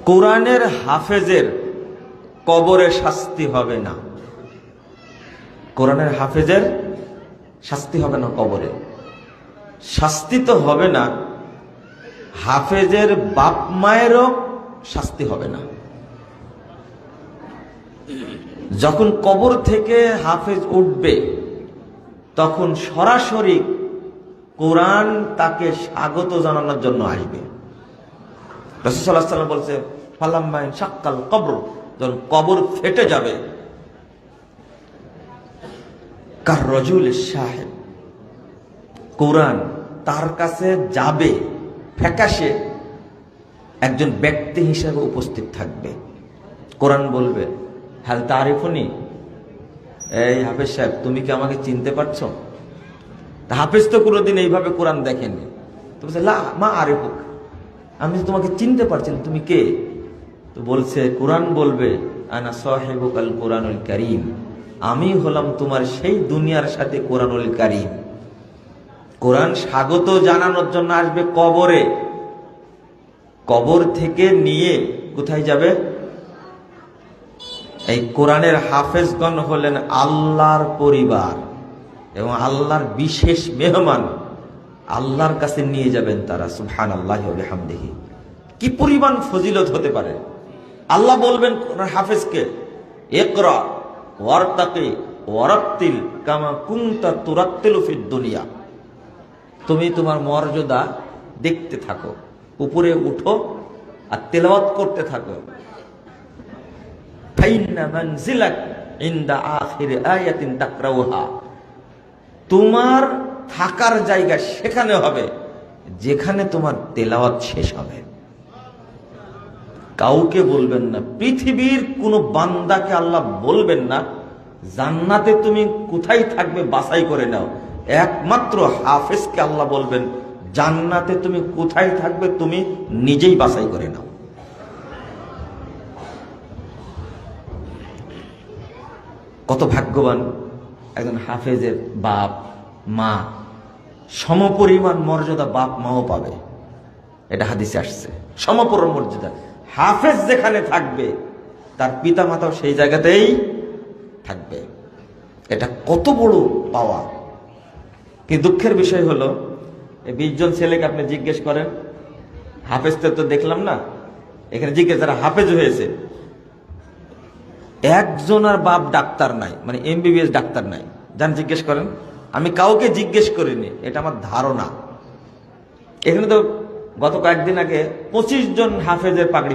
কোরআনের হাফেজের কবরে শাস্তি হবে না। কোরআনের হাফেজের শাস্তি হবে না কবরে। শাস্তি তো হবে না, হাফেজের বাপ মায়েরও শাস্তি হবে না। যখন কবর থেকে হাফেজ উঠবে তখন সরাসরি কোরআন তাকে স্বাগত জানানোর জন্য আসবে। রাসূল সাল্লাল্লাহু আলাইহি ওয়াসাল্লাম বলছে, ফালাম্মা ইনশাক্কাল কবর, যখন কবর ফেটে যাবে, কার রাজুল সাহেব, কোরআন তার কাছে যাবে ফ্যাকাশে একজন ব্যক্তি হিসেবে উপস্থিত থাকবে। কোরআন বলবে, হাল তারিফুনি, এই হাফেজ সাহেব তুমি কি আমাকে চিনতে পারছো? হাফেজ তো কোনোদিন এইভাবে কোরআন দেখেনি। তো বলছে, লা মা আরিফুক, আমি তোমাকে চিনতে পারছি না, তুমি কে? তো বলছে, কোরআন বলবে, আনা সাহিবুকাল কোরআনুল কারীম, আমি হলাম তোমার সেই দুনিয়ার সাথে কোরআনুল কারীম। কোরআন স্বাগত জানানোর জন্য আসবে কবরে। কবর থেকে নিয়ে কোথায় যাবে? এই কোরআনের হাফেজগণ হলেন আল্লাহর পরিবার এবং আল্লাহর বিশেষ মেহমান। আল্লাহর কাছে নিয়ে যাবেন তারা। সুবহানাল্লাহি ওয়া বিহামদিহি। কি পরিমাণ ফজিলত হতে পারে! আল্লাহ বলবেন হাফেজকে, ইকরা ওয়ারতাকি ওয়ারাত্তিল কামা কুনতা তুরাত্তিলু ফিদ দুনিয়া, তুমি তোমার মর্যাদা দেখতে থাকো, উপরে উঠো আর তেলাওয়াত করতে থাকো। ফাইন্না মানজিলাক ইনদা আখির আয়াতিন তাকরাউহা, তোমার থাকার জায়গা সেখানে হবে যেখানে তোমার তেলাওয়াত শেষ হবে। কাউকে বলবেন না, পৃথিবীর কোন বান্দাকে আল্লাহ বলবেন না জান্নাতে তুমি কোথায় থাকবে বাছাই করে নাও। একমাত্র হাফেজকে আল্লাহ বলবেন, জান্নাতে তুমি কোথায় থাকবে তুমি নিজেই বাছাই করে নাও। কত ভাগ্যবান একজন হাফেজের বাপ মা, সমপরিমাণ মর্যাদা বাপ মাও পাবে। এটা হাদিসে আসছে, সমপরিমাণ মর্যাদা। হাফেজ যেখানে থাকবে তার পিতা মাতাও সেই জায়গাতেই থাকবে। এটা কত বড় পাওয়া! কিন্তু দুঃখের বিষয় হলো, এই 20 জন ছেলেকে আপনি জিজ্ঞেস করেন, হাফেজদের তো দেখলাম না, এখানে জিজ্ঞেস যারা হাফেজ হয়েছে, একজনের বাপ ডাক্তার নাই, মানে MBBS ডাক্তার নাই। যান জিজ্ঞেস করেন। আমি কাউকে জিজ্ঞেস করিনি, এটা আমার ধারণা। এখানে তো গত কয়েকদিন আগে 25 জন হাফেজের পাগড়ি